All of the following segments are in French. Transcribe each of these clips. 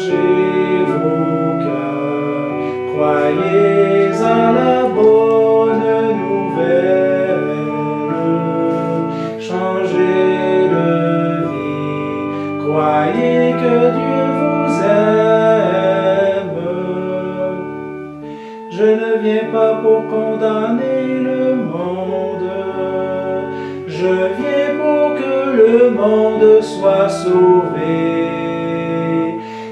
changez vos cœurs, croyez à la bonne nouvelle, changez de vie, croyez que Dieu vous aime. Je ne viens pas pour condamner le monde, je viens pour que le monde soit sauvé.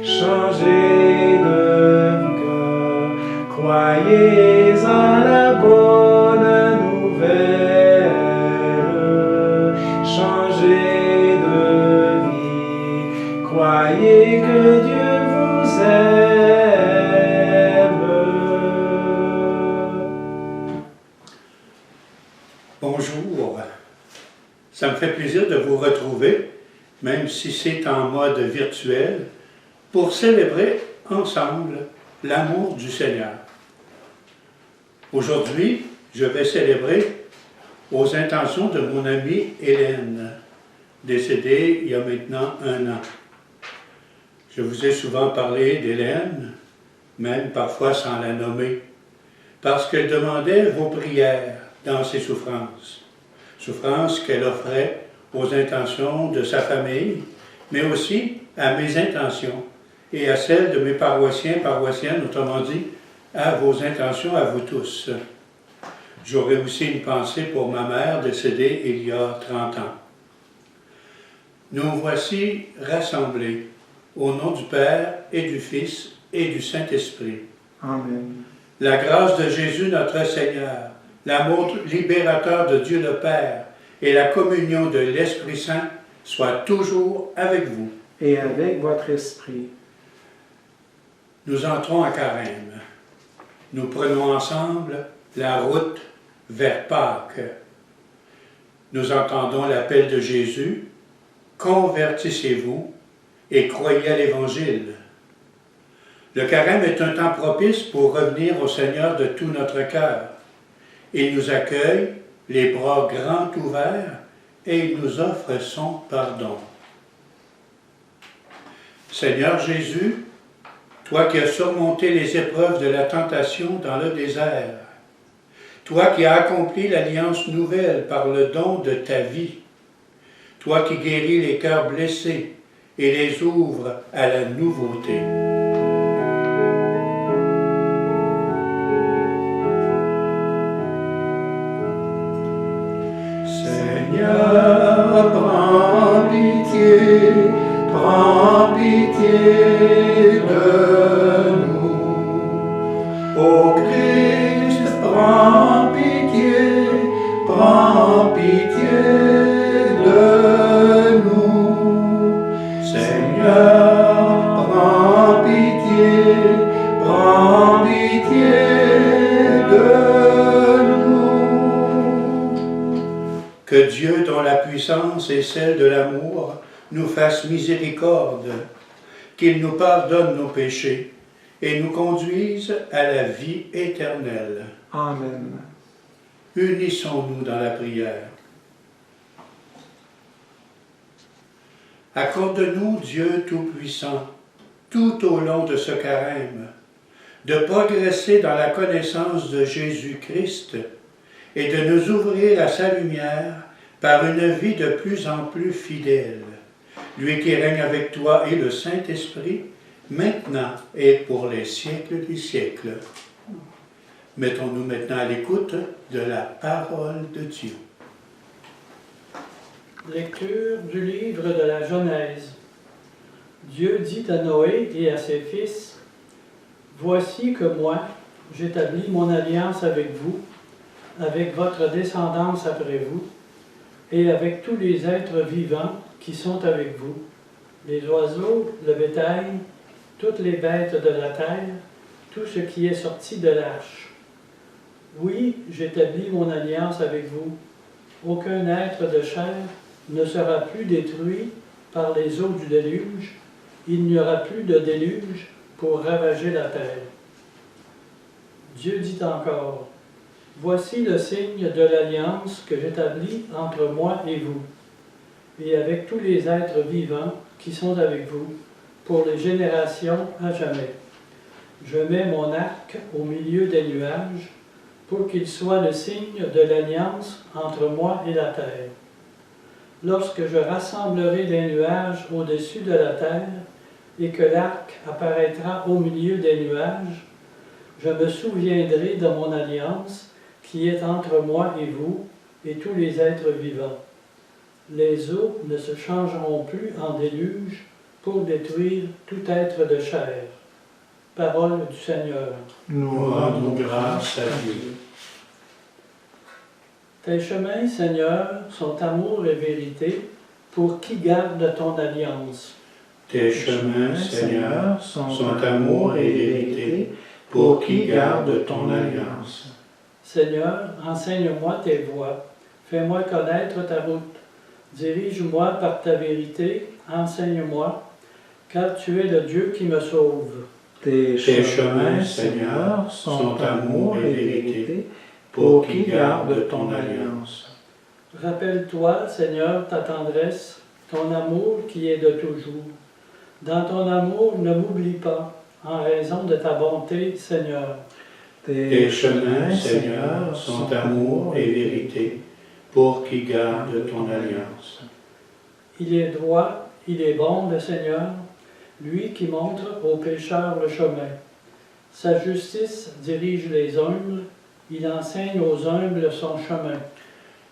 Changez de cœur, croyez à la bonne nouvelle. Changez de vie, croyez que Dieu vous aime. Bonjour, ça me fait plaisir de vous retrouver, même si c'est en mode virtuel, pour célébrer ensemble l'amour du Seigneur. Aujourd'hui, je vais célébrer aux intentions de mon amie Hélène, décédée il y a maintenant 1 an. Je vous ai souvent parlé d'Hélène, même parfois sans la nommer, parce qu'elle demandait vos prières dans ses souffrances. Souffrances qu'elle offrait aux intentions de sa famille, mais aussi à mes intentions et à celles de mes paroissiens, paroissiennes, autrement dit, à vos intentions, à vous tous. J'aurais aussi une pensée pour ma mère décédée il y a 30 ans. Nous voici rassemblés au nom du Père et du Fils et du Saint-Esprit. Amen. La grâce de Jésus notre Seigneur, l'amour libérateur de Dieu le Père et la communion de l'Esprit Saint soient toujours avec vous. Et avec votre esprit. Nous entrons à Carême. Nous prenons ensemble la route vers Pâques. Nous entendons l'appel de Jésus, « Convertissez-vous et croyez à l'Évangile ». Le Carême est un temps propice pour revenir au Seigneur de tout notre cœur. Il nous accueille, les bras grands ouverts, et il nous offre son pardon. Seigneur Jésus, toi qui as surmonté les épreuves de la tentation dans le désert, toi qui as accompli l'alliance nouvelle par le don de ta vie, toi qui guéris les cœurs blessés et les ouvres à la nouveauté. Seigneur, prends pitié de nous. Ô Christ, prends pitié de nous. Seigneur, prends pitié de nous. Que Dieu, dont la puissance est celle de l'amour, nous fasse miséricorde, qu'il nous pardonne nos péchés et nous conduise à la vie éternelle. Amen. Unissons-nous dans la prière. Accorde-nous, Dieu Tout-Puissant, tout au long de ce carême, de progresser dans la connaissance de Jésus-Christ et de nous ouvrir à sa lumière par une vie de plus en plus fidèle, lui qui règne avec toi et le Saint-Esprit, maintenant et pour les siècles des siècles. Mettons-nous maintenant à l'écoute de la parole de Dieu. Lecture du livre de la Genèse. Dieu dit à Noé et à ses fils, « Voici que moi, j'établis mon alliance avec vous, avec votre descendance après vous, et avec tous les êtres vivants qui sont avec vous, les oiseaux, le bétail, toutes les bêtes de la terre, tout ce qui est sorti de l'arche. Oui, j'établis mon alliance avec vous. Aucun être de chair ne sera plus détruit par les eaux du déluge. Il n'y aura plus de déluge pour ravager la terre. » Dieu dit encore, « Voici le signe de l'alliance que j'établis entre moi et vous, et avec tous les êtres vivants qui sont avec vous, pour les générations à jamais. Je mets mon arc au milieu des nuages pour qu'il soit le signe de l'alliance entre moi et la terre. Lorsque je rassemblerai les nuages au-dessus de la terre et que l'arc apparaîtra au milieu des nuages, je me souviendrai de mon alliance qui est entre moi et vous et tous les êtres vivants. Les eaux ne se changeront plus en déluge pour détruire tout être de chair. Parole du Seigneur. Nous rendons grâce à Dieu. Tes chemins, Seigneur, sont amour et vérité pour qui garde ton alliance. Tes chemins, Seigneur, sont amour et vérité pour qui garde ton alliance. Seigneur, enseigne-moi tes voies, fais-moi connaître ta route. Dirige-moi par ta vérité, enseigne-moi, car tu es le Dieu qui me sauve. Tes chemins, Seigneur, sont amour et vérité pour qui garde ton alliance. Rappelle-toi, Seigneur, ta tendresse, ton amour qui est de toujours. Dans ton amour, ne m'oublie pas, en raison de ta bonté, Seigneur. Tes chemins, Seigneur, sont amour et vérité pour qui garde ton alliance. Il est droit, il est bon, le Seigneur, lui qui montre aux pécheurs le chemin. Sa justice dirige les humbles, il enseigne aux humbles son chemin.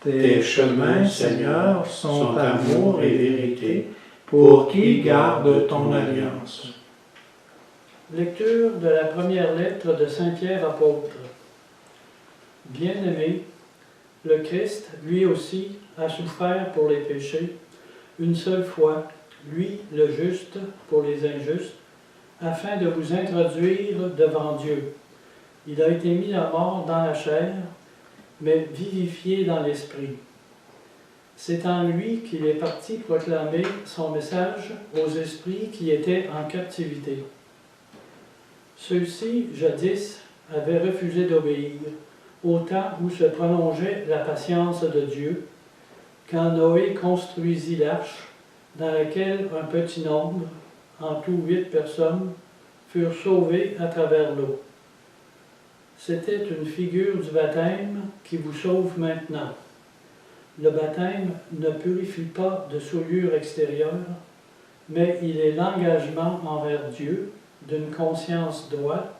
Tes chemins, Seigneur, sont amour et vérité pour qui garde ton alliance. Lecture de la première lettre de Saint Pierre apôtre. Bien-aimé, le Christ, lui aussi, a souffert pour les péchés, une seule fois, lui, le juste, pour les injustes, afin de vous introduire devant Dieu. Il a été mis à mort dans la chair, mais vivifié dans l'esprit. C'est en lui qu'il est parti proclamer son message aux esprits qui étaient en captivité. Ceux-ci, jadis, avaient refusé d'obéir, au temps où se prolongeait la patience de Dieu, quand Noé construisit l'arche, dans laquelle un petit nombre, en tout 8 personnes, furent sauvées à travers l'eau. C'était une figure du baptême qui vous sauve maintenant. Le baptême ne purifie pas de souillure extérieure, mais il est l'engagement envers Dieu d'une conscience droite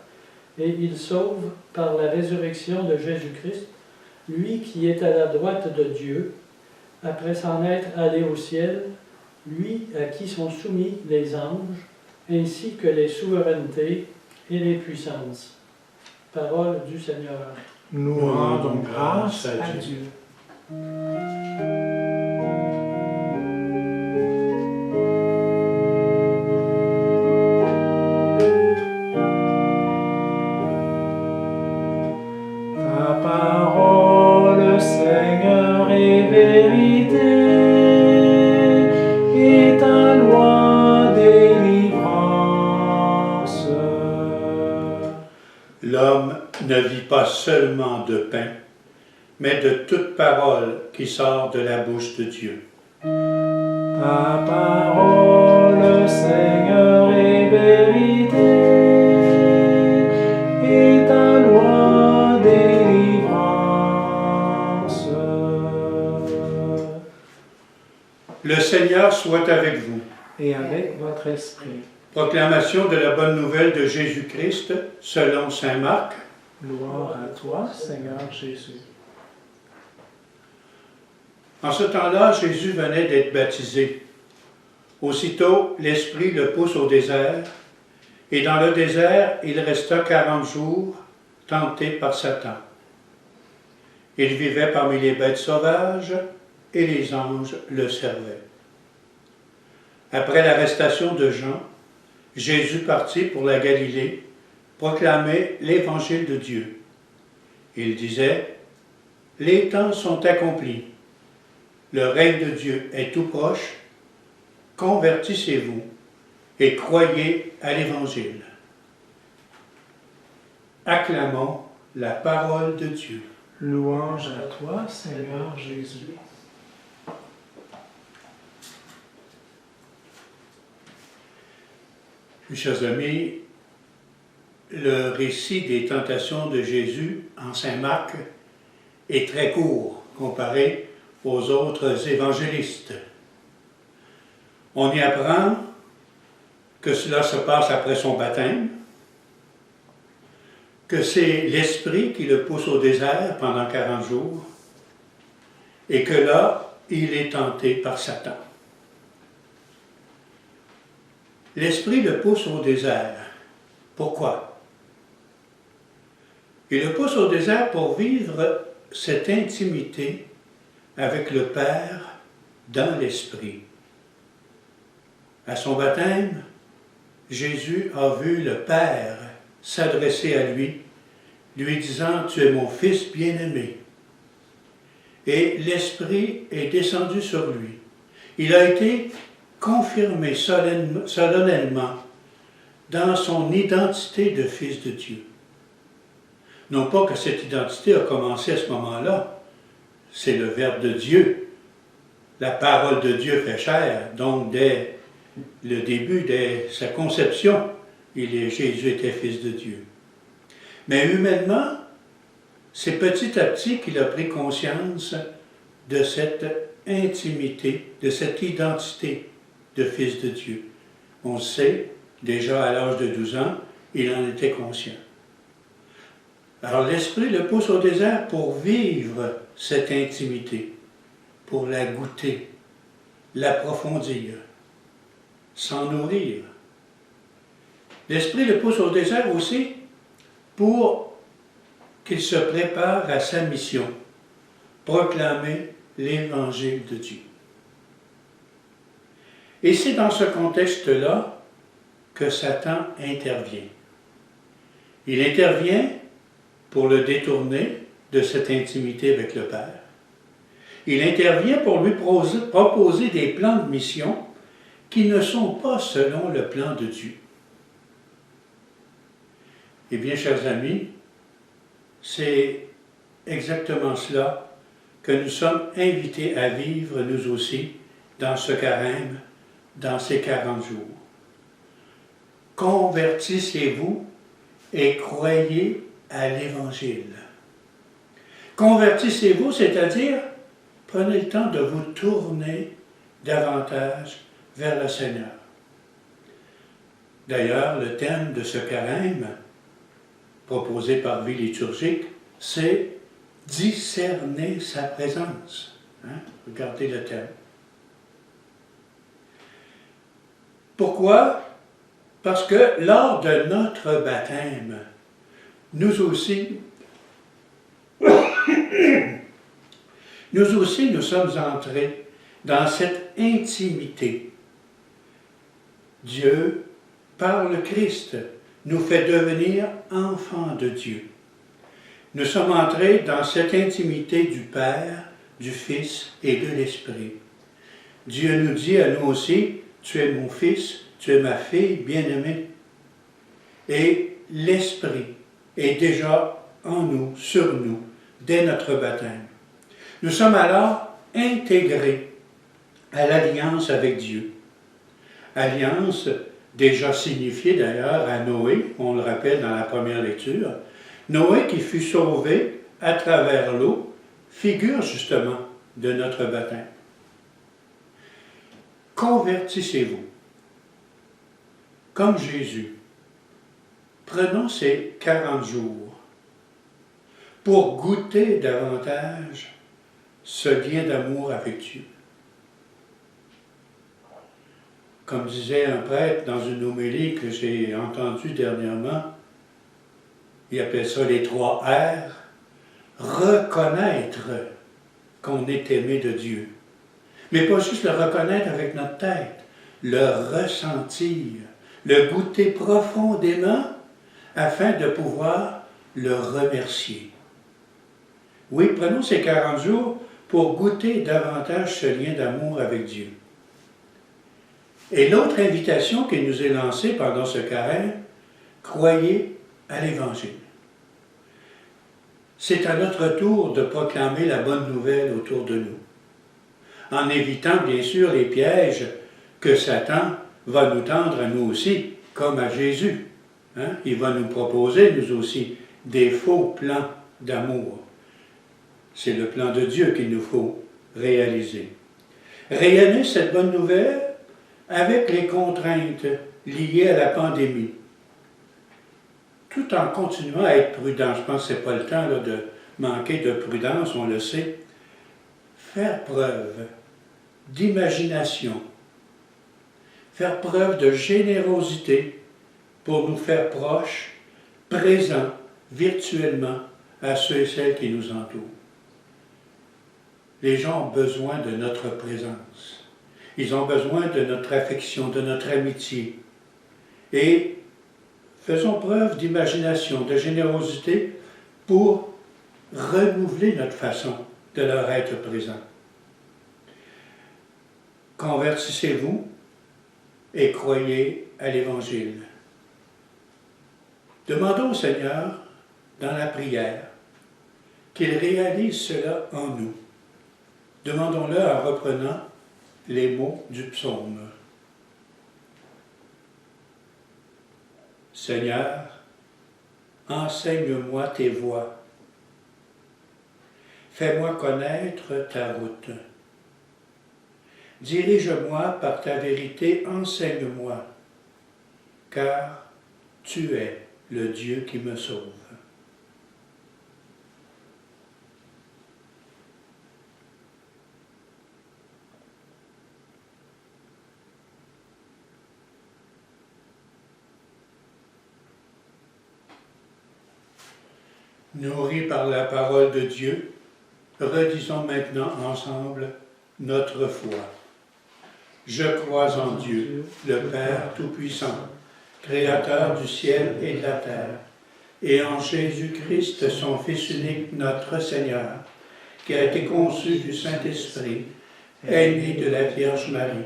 et il sauve par la résurrection de Jésus-Christ, lui qui est à la droite de Dieu, après s'en être allé au ciel, lui à qui sont soumis les anges, ainsi que les souverainetés et les puissances. Parole du Seigneur. Nous rendons grâce à Dieu. Ta parole, Seigneur, est vérité, et ta loi délivrance. L'homme ne vit pas seulement de pain, mais de toute parole qui sort de la bouche de Dieu. Ta parole, Seigneur, est vérité, et ta loi délivrance. Le Seigneur soit avec vous. Et avec votre esprit. Proclamation de la bonne nouvelle de Jésus-Christ selon saint Marc. Gloire à toi, Seigneur Jésus. En ce temps-là, Jésus venait d'être baptisé. Aussitôt, l'Esprit le pousse au désert, et dans le désert, il resta 40 jours, tenté par Satan. Il vivait parmi les bêtes sauvages, et les anges le servaient. Après l'arrestation de Jean, Jésus partit pour la Galilée, proclamer l'évangile de Dieu. Il disait, « Les temps sont accomplis. Le règne de Dieu est tout proche. Convertissez-vous et croyez à l'Évangile. » Acclamons la parole de Dieu. Louange à toi, Seigneur Jésus. Mes chers amis, le récit des tentations de Jésus en Saint Marc est très court comparé aux autres évangélistes. On y apprend que cela se passe après son baptême, que c'est l'Esprit qui le pousse au désert pendant 40 jours, et que là, il est tenté par Satan. L'Esprit le pousse au désert. Pourquoi? Il le pousse au désert pour vivre cette intimité avec le Père dans l'Esprit. À son baptême, Jésus a vu le Père s'adresser à lui, lui disant « Tu es mon Fils bien-aimé ». Et l'Esprit est descendu sur lui. Il a été confirmé solennellement dans son identité de Fils de Dieu. Non pas que cette identité a commencé à ce moment-là, c'est le Verbe de Dieu. La parole de Dieu fait chair, donc dès le début, dès sa conception, Jésus était Fils de Dieu. Mais humainement, c'est petit à petit qu'il a pris conscience de cette intimité, de cette identité de Fils de Dieu. On sait, déjà à l'âge de 12 ans, il en était conscient. Alors l'Esprit le pousse au désert pour vivre cette intimité, pour la goûter, l'approfondir, s'en nourrir. L'Esprit le pousse au désert aussi pour qu'il se prépare à sa mission, proclamer l'Évangile de Dieu. Et c'est dans ce contexte-là que Satan intervient. Il intervient pour le détourner de cette intimité avec le Père. Il intervient pour lui proposer des plans de mission qui ne sont pas selon le plan de Dieu. Eh bien, chers amis, c'est exactement cela que nous sommes invités à vivre, nous aussi, dans ce carême, dans ces 40 jours. Convertissez-vous et croyez à l'Évangile. Convertissez-vous, c'est-à-dire, prenez le temps de vous tourner davantage vers le Seigneur. D'ailleurs, le thème de ce carême, proposé par Vie liturgique, c'est discerner sa présence. Regardez le thème. Pourquoi? Parce que lors de notre baptême, nous aussi, nous sommes entrés dans cette intimité. Dieu, par le Christ, nous fait devenir enfants de Dieu. Nous sommes entrés dans cette intimité du Père, du Fils et de l'Esprit. Dieu nous dit à nous aussi, « Tu es mon Fils, tu es ma fille bien-aimée. » Et l'Esprit est déjà en nous, sur nous, dès notre baptême. Nous sommes alors intégrés à l'alliance avec Dieu. Alliance déjà signifiée d'ailleurs à Noé, on le rappelle dans la première lecture. Noé qui fut sauvé à travers l'eau, figure justement de notre baptême. Convertissez-vous. Comme Jésus, prenons ces 40 jours pour goûter davantage ce lien d'amour avec Dieu. Comme disait un prêtre dans une homélie que j'ai entendue dernièrement, il appelle ça les 3 R, reconnaître qu'on est aimé de Dieu. Mais pas juste le reconnaître avec notre tête, le ressentir, le goûter profondément afin de pouvoir le remercier. Oui, prenons ces 40 jours pour goûter davantage ce lien d'amour avec Dieu. Et l'autre invitation qui nous est lancée pendant ce carême, croyez à l'Évangile. C'est à notre tour de proclamer la bonne nouvelle autour de nous, en évitant bien sûr les pièges que Satan va nous tendre à nous aussi, comme à Jésus. Hein? Il va nous proposer, nous aussi, des faux plans d'amour. C'est le plan de Dieu qu'il nous faut réaliser. Rayonner cette bonne nouvelle avec les contraintes liées à la pandémie, tout en continuant à être prudent. Je pense que ce n'est pas le temps là, de manquer de prudence, on le sait. Faire preuve d'imagination, faire preuve de générosité pour nous faire proches, présents, virtuellement, à ceux et celles qui nous entourent. Les gens ont besoin de notre présence. Ils ont besoin de notre affection, de notre amitié. Et faisons preuve d'imagination, de générosité pour renouveler notre façon de leur être présent. Convertissez-vous et croyez à l'Évangile. Demandons au Seigneur, dans la prière, qu'il réalise cela en nous. Demandons-le en reprenant les mots du psaume. Seigneur, enseigne-moi tes voies. Fais-moi connaître ta route. Dirige-moi par ta vérité, enseigne-moi, car tu es le Dieu qui me sauve. Nourris par la parole de Dieu, redisons maintenant ensemble notre foi. Je crois en Dieu, le Père Tout-Puissant, Créateur du ciel et de la terre, et en Jésus-Christ, son Fils unique, notre Seigneur, qui a été conçu du Saint-Esprit, est né de la Vierge Marie,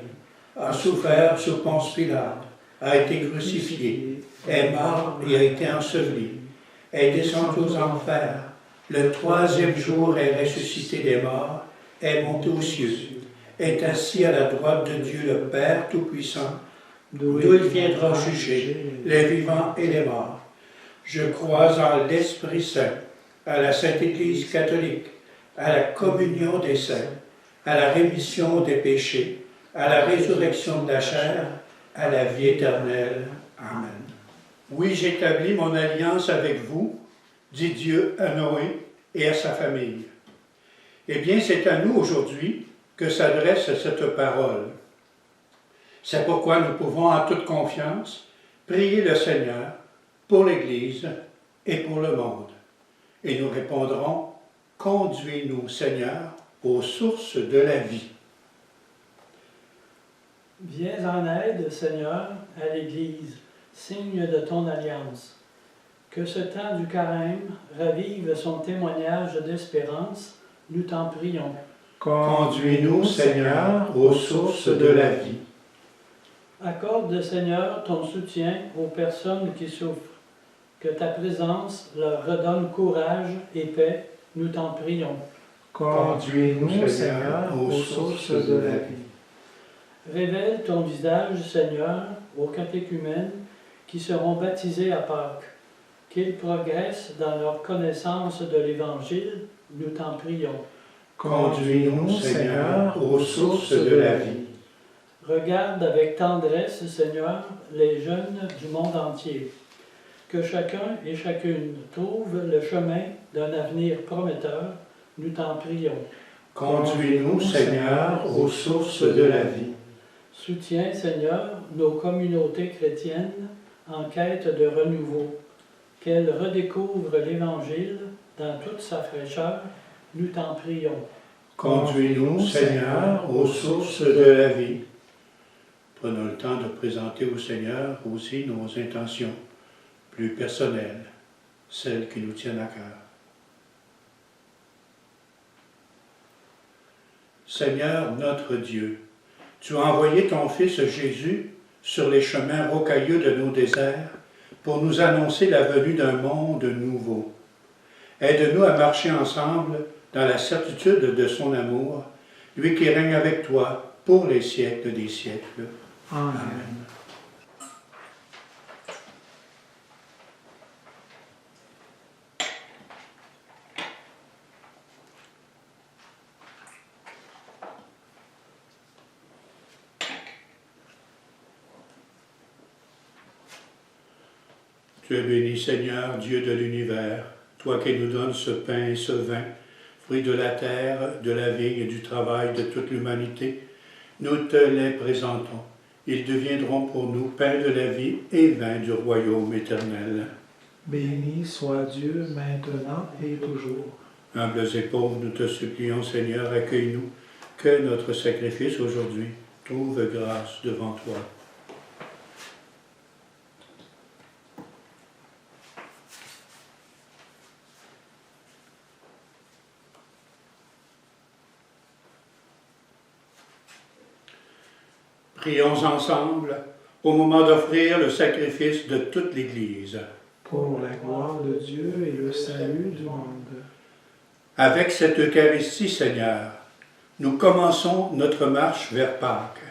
a souffert sous Ponce Pilate, a été crucifié, est mort et a été enseveli, est descendu aux enfers, le troisième jour est ressuscité des morts, est monté aux cieux, est assis à la droite de Dieu le Père Tout-Puissant, d'où il viendra juger les vivants et les morts. Je crois en l'Esprit Saint, à la Sainte Église catholique, à la communion des saints, à la rémission des péchés, à la résurrection de la chair, à la vie éternelle. Amen. Oui, j'établis mon alliance avec vous, dit Dieu à Noé et à sa famille. Eh bien, c'est à nous aujourd'hui que s'adresse cette parole. C'est pourquoi nous pouvons en toute confiance prier le Seigneur pour l'Église et pour le monde. Et nous répondrons, conduis-nous, Seigneur, aux sources de la vie. Viens en aide, Seigneur, à l'Église, signe de ton alliance. Que ce temps du carême ravive son témoignage d'espérance, nous t'en prions. Conduis-nous, Seigneur, aux sources de la vie. Accorde, Seigneur, ton soutien aux personnes qui souffrent. Que ta présence leur redonne courage et paix, nous t'en prions. Conduis-nous, Seigneur, aux sources de la vie. Révèle ton visage, Seigneur, aux catéchumènes qui seront baptisés à Pâques. Qu'ils progressent dans leur connaissance de l'Évangile, nous t'en prions. Conduis-nous, Seigneur, aux sources de la vie. Regarde avec tendresse, Seigneur, les jeunes du monde entier. Que chacun et chacune trouve le chemin d'un avenir prometteur, nous t'en prions. Conduis-nous, Seigneur, aux sources de la vie. Soutiens, Seigneur, nos communautés chrétiennes en quête de renouveau. Qu'elles redécouvrent l'Évangile dans toute sa fraîcheur, nous t'en prions. Conduis-nous, Seigneur, aux sources de la vie. Prenons le temps de présenter au Seigneur aussi nos intentions plus personnelles, celles qui nous tiennent à cœur. Seigneur notre Dieu, tu as envoyé ton Fils Jésus sur les chemins rocailleux de nos déserts pour nous annoncer la venue d'un monde nouveau. Aide-nous à marcher ensemble dans la certitude de son amour, lui qui règne avec toi pour les siècles des siècles. Amen. Tu es béni, Seigneur, Dieu de l'univers, toi qui nous donnes ce pain et ce vin, fruit de la terre, de la vigne et du travail de toute l'humanité. Nous te les présentons. Ils deviendront pour nous pain de la vie et vin du royaume éternel. Béni soit Dieu maintenant et toujours. Humbles et pauvres, nous te supplions, Seigneur, accueille-nous, que notre sacrifice aujourd'hui trouve grâce devant toi. Prions ensemble au moment d'offrir le sacrifice de toute l'Église. Pour la gloire de Dieu et le salut du monde. Avec cette Eucharistie, Seigneur, nous commençons notre marche vers Pâques.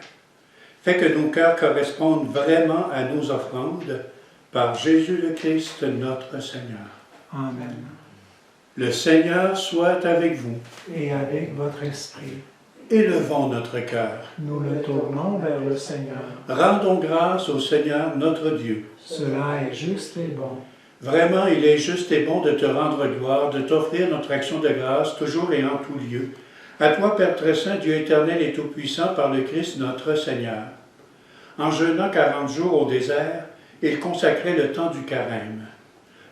Fais que nos cœurs correspondent vraiment à nos offrandes par Jésus le Christ, notre Seigneur. Amen. Le Seigneur soit avec vous. Et avec votre esprit, Élevons notre cœur. nous le tournons vers le Seigneur. Rendons grâce au Seigneur notre Dieu. Cela est juste et bon. Vraiment, il est juste et bon de te rendre gloire, de t'offrir notre action de grâce, toujours et en tout lieu. À toi, Père très saint, Dieu éternel et tout-puissant, par le Christ notre Seigneur. En jeûnant 40 jours au désert, il consacrait le temps du carême.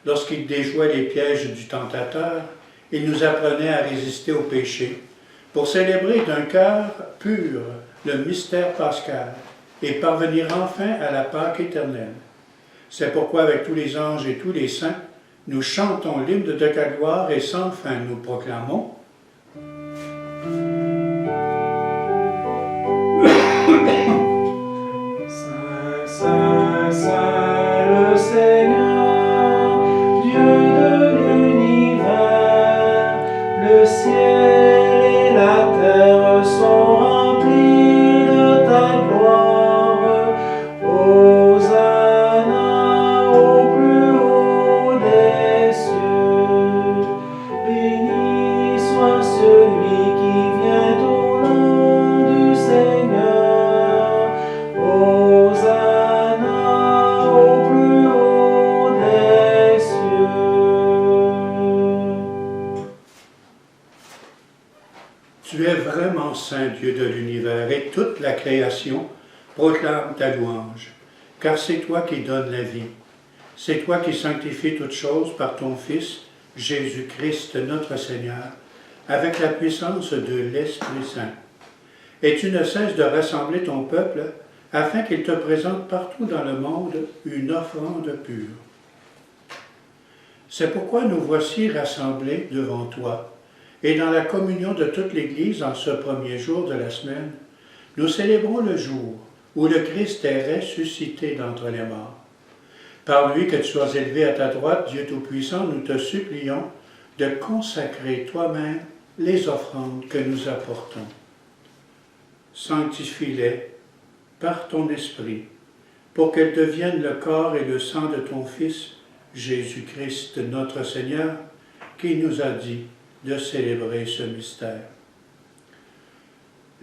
Lorsqu'il déjouait les pièges du tentateur, il nous apprenait à résister au péché, pour célébrer d'un cœur pur le mystère pascal et parvenir enfin à la Pâque éternelle. C'est pourquoi, avec tous les anges et tous les saints, nous chantons l'hymne de ta gloire et sans fin nous proclamons. Saint, Saint, Saint, le Seigneur, Dieu de l'univers, le ciel et la terre sont remplis de ta gloire. Hosanna au plus haut des cieux. Béni soit celui qui vient au nom du Seigneur. Hosanna au plus haut des cieux. Tu es vraiment saint, Dieu de l'univers, et toute la création proclame ta louange, car c'est toi qui donnes la vie. C'est toi qui sanctifies toutes choses par ton Fils, Jésus-Christ notre Seigneur, avec la puissance de l'Esprit Saint. Et tu ne cesses de rassembler ton peuple afin qu'il te présente partout dans le monde une offrande pure. C'est pourquoi nous voici rassemblés devant toi, et dans la communion de toute l'Église en ce premier jour de la semaine, nous célébrons le jour où le Christ est ressuscité d'entre les morts. Par lui que tu sois élevé à ta droite, Dieu Tout-Puissant, nous te supplions de consacrer toi-même les offrandes que nous apportons. Sanctifie-les par ton Esprit, pour qu'elles deviennent le corps et le sang de ton Fils, Jésus-Christ notre Seigneur, qui nous a dit de célébrer ce mystère.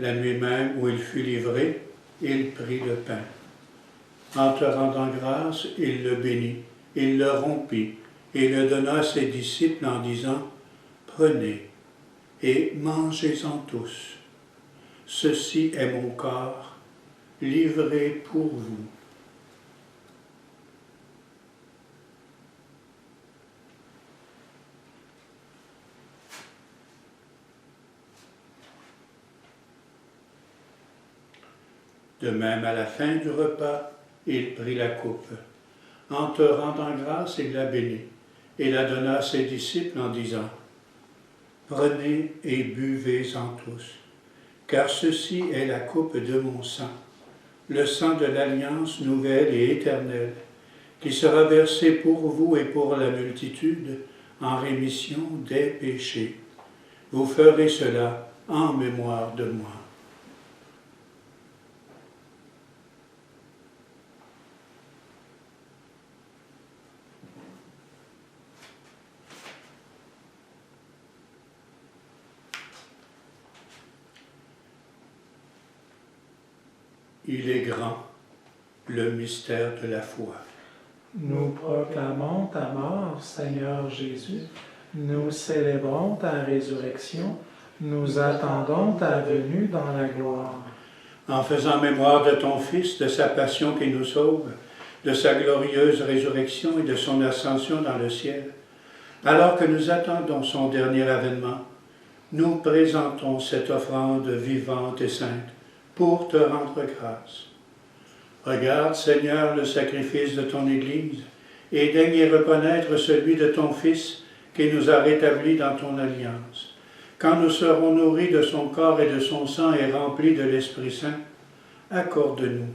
La nuit même où il fut livré, il prit le pain. En te rendant grâce, il le bénit, il le rompit et le donna à ses disciples en disant « Prenez et mangez-en tous. Ceci est mon corps, livré pour vous. » De même, à la fin du repas, il prit la coupe. En te rendant grâce, il la bénit et la donna à ses disciples en disant « Prenez et buvez-en tous, car ceci est la coupe de mon sang, le sang de l'alliance nouvelle et éternelle, qui sera versé pour vous et pour la multitude en rémission des péchés. Vous ferez cela en mémoire de moi. » Il est grand, le mystère de la foi. Nous proclamons ta mort, Seigneur Jésus. Nous célébrons ta résurrection. Nous attendons ta venue dans la gloire. En faisant mémoire de ton Fils, de sa passion qui nous sauve, de sa glorieuse résurrection et de son ascension dans le ciel, alors que nous attendons son dernier avènement, nous présentons cette offrande vivante et sainte pour te rendre grâce. Regarde, Seigneur, le sacrifice de ton Église et daigne y reconnaître celui de ton Fils qui nous a rétablis dans ton alliance. Quand nous serons nourris de son corps et de son sang et remplis de l'Esprit Saint, accorde-nous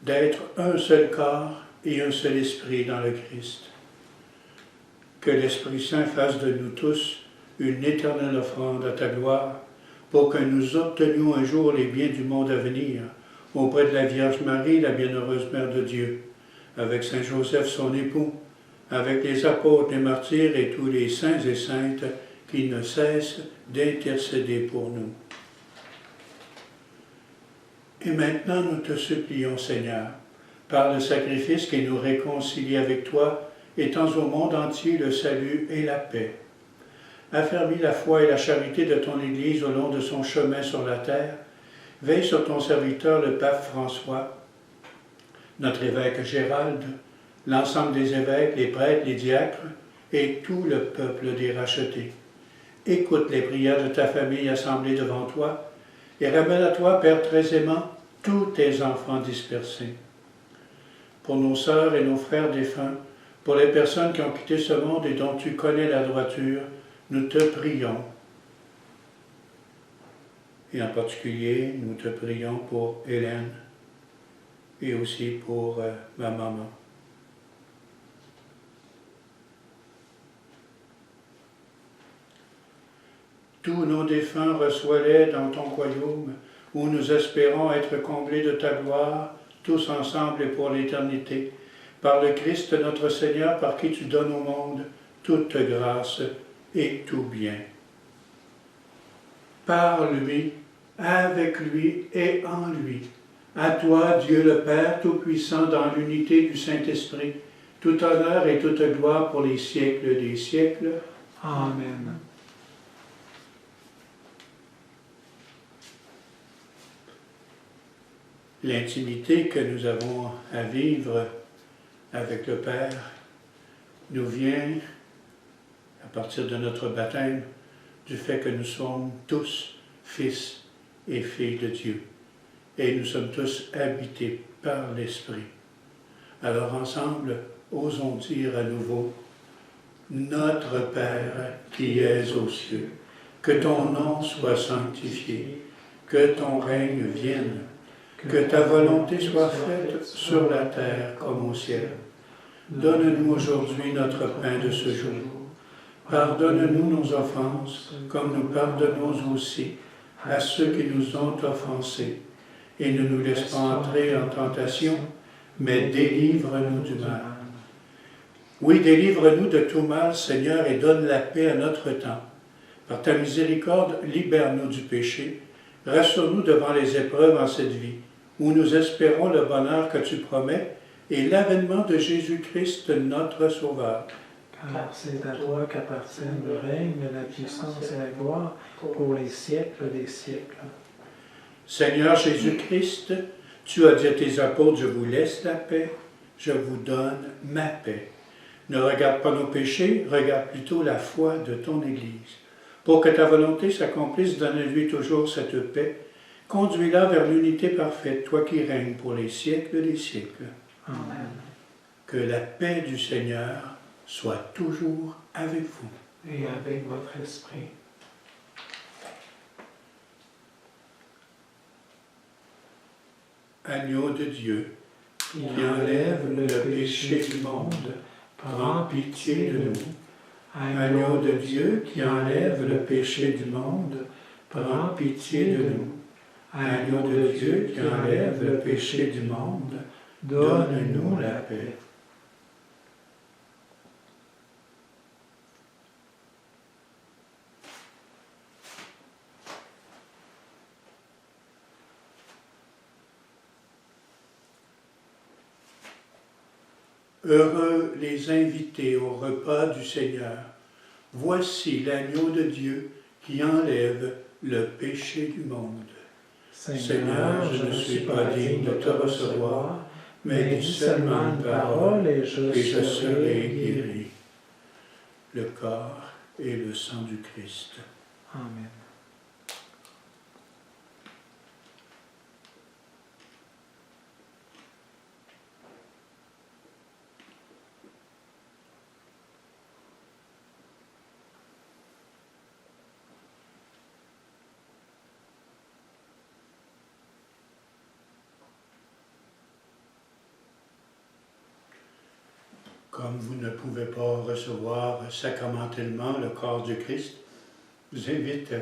d'être un seul corps et un seul esprit dans le Christ. Que l'Esprit Saint fasse de nous tous une éternelle offrande à ta gloire, pour que nous obtenions un jour les biens du monde à venir, auprès de la Vierge Marie, la bienheureuse Mère de Dieu, avec Saint Joseph son époux, avec les apôtres, les martyrs et tous les saints et saintes qui ne cessent d'intercéder pour nous. Et maintenant nous te supplions, Seigneur, par le sacrifice qui nous réconcilie avec toi, étends au monde entier le salut et la paix. Affermis la foi et la charité de ton Église au long de son chemin sur la terre. Veille sur ton serviteur, le pape François, notre évêque Gérald, l'ensemble des évêques, les prêtres, les diacres et tout le peuple des rachetés. Écoute les prières de ta famille assemblée devant toi et ramène à toi, Père très aimant, tous tes enfants dispersés. Pour nos sœurs et nos frères défunts, pour les personnes qui ont quitté ce monde et dont tu connais la droiture, nous te prions. Et en particulier, nous te prions pour Hélène et aussi pour ma maman. Tous nos défunts, reçois-les dans ton royaume, où nous espérons être comblés de ta gloire, tous ensemble et pour l'éternité, par le Christ notre Seigneur, par qui tu donnes au monde toute grâce et tout bien. Par lui, avec lui et en lui. À toi, Dieu le Père Tout-Puissant, dans l'unité du Saint-Esprit, tout honneur et toute gloire pour les siècles des siècles. Amen. L'intimité que nous avons à vivre avec le Père nous vient, à partir de notre baptême, du fait que nous sommes tous fils et filles de Dieu. Et nous sommes tous habités par l'Esprit. Alors ensemble, osons dire à nouveau, Notre Père qui es aux cieux, que ton nom soit sanctifié, que ton règne vienne, que ta volonté soit faite sur la terre comme au ciel. Donne-nous aujourd'hui notre pain de ce jour. Pardonne-nous nos offenses, comme nous pardonnons aussi à ceux qui nous ont offensés. Et ne nous laisse pas entrer en tentation, mais délivre-nous du mal. Oui, délivre-nous de tout mal, Seigneur, et donne la paix à notre temps. Par ta miséricorde, libère-nous du péché. Rassure-nous devant les épreuves en cette vie, où nous espérons le bonheur que tu promets et l'avènement de Jésus-Christ, notre Sauveur. Car c'est à toi qu'appartiennent le règne, la puissance et la gloire pour les siècles des siècles. Seigneur Jésus-Christ, tu as dit à tes apôtres, je vous laisse la paix, je vous donne ma paix. Ne regarde pas nos péchés, regarde plutôt la foi de ton Église. Pour que ta volonté s'accomplisse, donne-lui toujours cette paix. Conduis-la vers l'unité parfaite, toi qui règnes pour les siècles des siècles. Amen. Que la paix du Seigneur soit toujours avec vous. Et avec votre esprit. Agneau de Dieu, Qui enlève le péché du monde, prends pitié de nous. Agneau de Dieu, qui enlève le péché du monde, prends pitié de nous. Agneau de Dieu, qui enlève le péché du monde, donne-nous la paix. Heureux les invités au repas du Seigneur. Voici l'agneau de Dieu qui enlève le péché du monde. Seigneur, je ne suis pas digne de te recevoir, mais dis seulement une parole et je serai guéri. Le corps et le sang du Christ. Amen. Comme vous ne pouvez pas recevoir sacramentellement le corps du Christ, je vous invite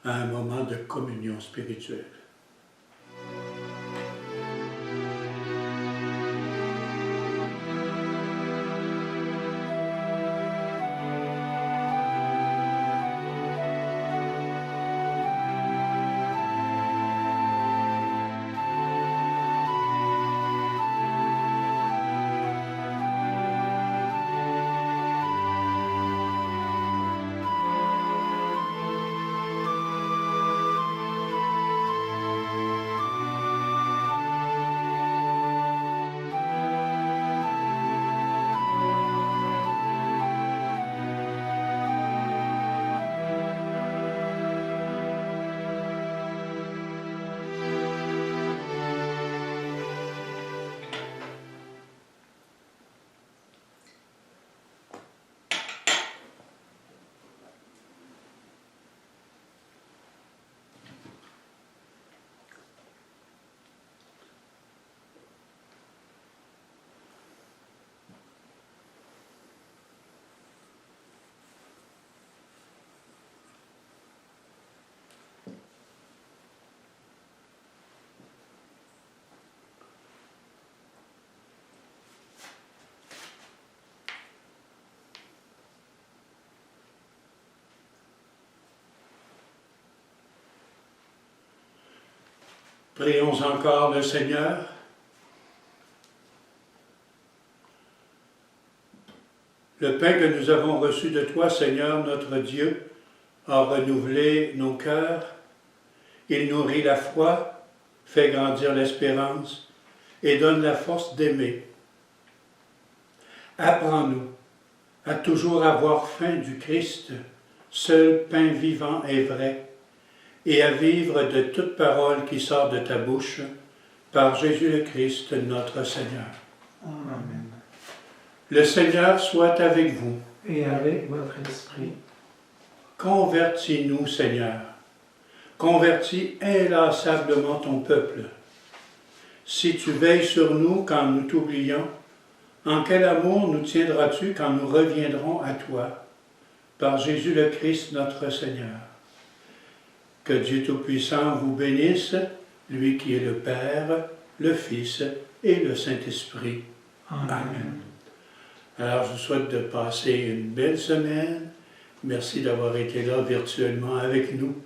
à un moment de communion spirituelle. Prions encore le Seigneur. Le pain que nous avons reçu de toi, Seigneur, notre Dieu, a renouvelé nos cœurs. Il nourrit la foi, fait grandir l'espérance et donne la force d'aimer. Apprends-nous à toujours avoir faim du Christ, seul pain vivant et vrai, et à vivre de toute parole qui sort de ta bouche, par Jésus le Christ, notre Seigneur. Amen. Le Seigneur soit avec vous. Et avec votre esprit. Convertis-nous, Seigneur. Convertis inlassablement ton peuple. Si tu veilles sur nous quand nous t'oublions, en quel amour nous tiendras-tu quand nous reviendrons à toi, par Jésus le Christ, notre Seigneur. Que Dieu Tout-Puissant vous bénisse, lui qui est le Père, le Fils et le Saint-Esprit. Amen. Alors, je vous souhaite de passer une belle semaine. Merci d'avoir été là virtuellement avec nous.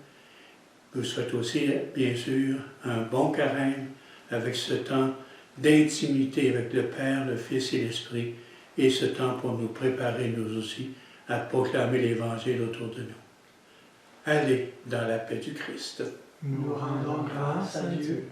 Je vous souhaite aussi, bien sûr, un bon carême avec ce temps d'intimité avec le Père, le Fils et l'Esprit, et ce temps pour nous préparer, nous aussi, à proclamer l'Évangile autour de nous. Allez dans la paix du Christ. Nous rendons grâce à Dieu.